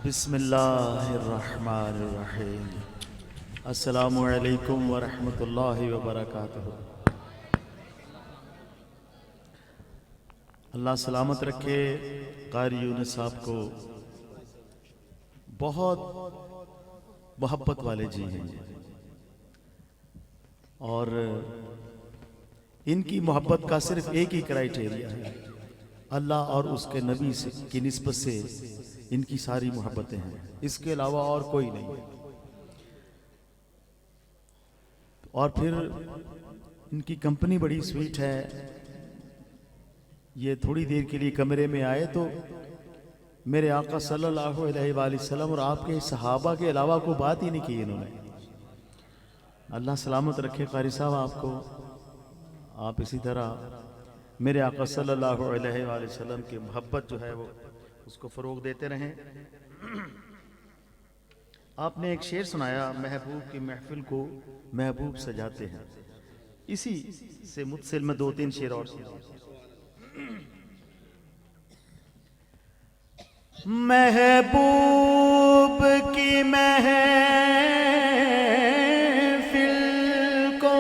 बिस्मिल्लाहिर्रहमानिर्रहीम। अस्सलामु अलैकुम वरहमतुल्लाहि वबरकातुहू। अल्लाह सलामत रखे। कारी यूनुस साहब को बहुत मोहब्बत वाले जी हैं और इनकी मोहब्बत का सिर्फ एक ही क्राइटेरिया है, अल्लाह और उसके नबी से की निस्बत से इनकी सारी मोहब्बतें हैं, इसके अलावा और कोई नहीं है। और फिर इनकी कंपनी बड़ी स्वीट है। ये थोड़ी देर के लिए कमरे में आए तो मेरे आका सल्लल्लाहु अलैहि वसल्लम और आपके सहाबा के अलावा कोई बात ही नहीं की इन्होंने। अल्लाह सलामत रखे कारी साहब आपको। आप इसी तरह मेरे आका सल्लल्लाहु अलैहि वसल्लम की मोहब्बत जो है वो उसको फ़रोग देते रहें। आपने एक शेर सुनाया, महबूब की महफिल को महबूब सजाते हैं। इसी से मुतसिल में दो तीन शेर और सुना। महबूब की महफिल को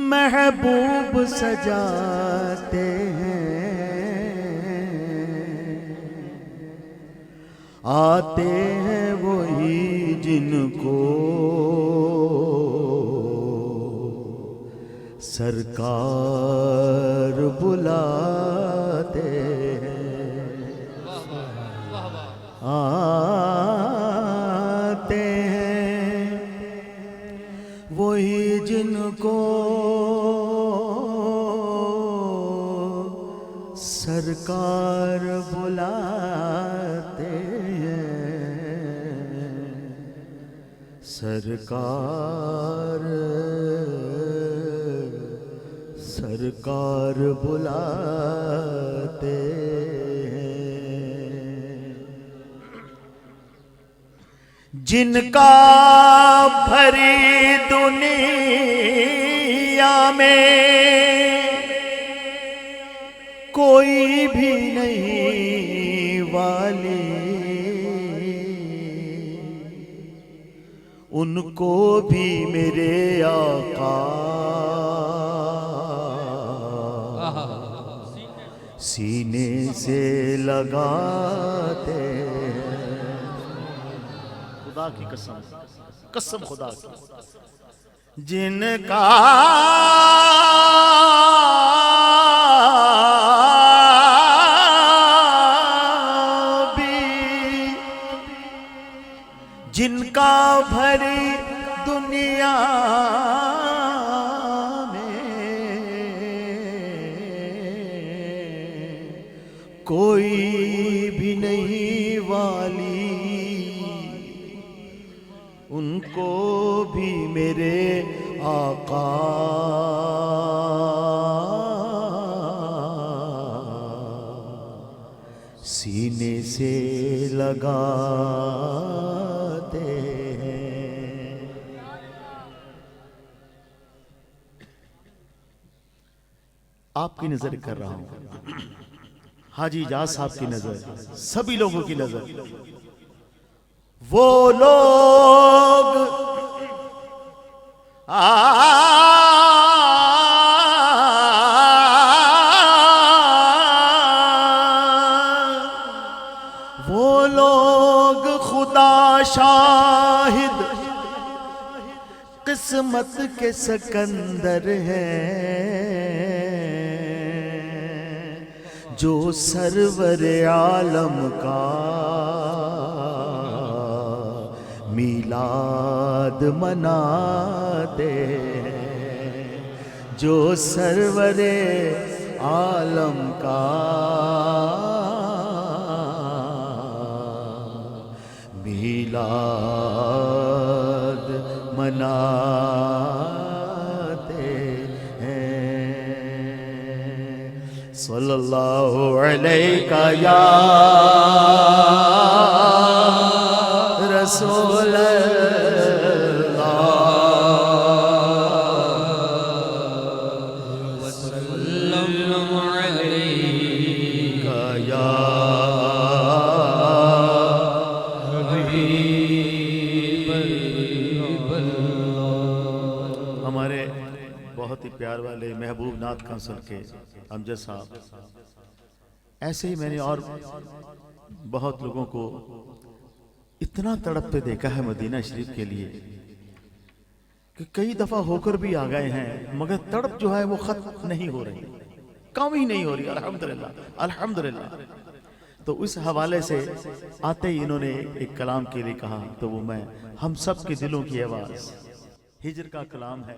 महबूब सजाते हैं, आते हैं वही जिनको सरकार बुलाते हैं, आते हैं वही जिनको सरकार बुलाते हैं, सरकार बुलाते हैं। जिनका भरी दुनिया में कोई भी नहीं वाली, उनको भी मेरे आका सीने से लगाते हैं। खुदा की कसम, कसम खुदा की। जिनका जिनका भरी दुनिया कोई भी नहीं वाली, उनको भी मेरे आका सीने से लगाते हैं। आपकी नजर कर रहा हूं, हाजी इजाज साहब की नजर, सभी लोगों की नजर। वो लोग वो लोग खुदा शाहिद किस्मत के सिकंदर हैं, जो सरवर आलम का मीलाद मनाते हैं, जो सरवर आलम का मीलाद मनाते हैं। सल्लल्लाहु अलैका या रसूल अल्लाह, वसल्लम अलैका या बहुत ही प्यार वाले महबूब नाथ कांसल के अमजद साहब, ऐसे ही मैंने और बहुत लोगों को इतना तड़पते देखा है मदीना शरीफ के लिए कि कई दफा होकर भी आ गए हैं, मगर तड़प जो है वो खत्म नहीं हो रही, कम ही नहीं हो रही। अल्हम्दुलिल्लाह अल्हम्दुलिल्लाह। तो उस हवाले से आते ही इन्होंने एक कलाम के लिए कहा, तो वो मैं हम सब के दिलों की आवाज हिजर का कलाम है।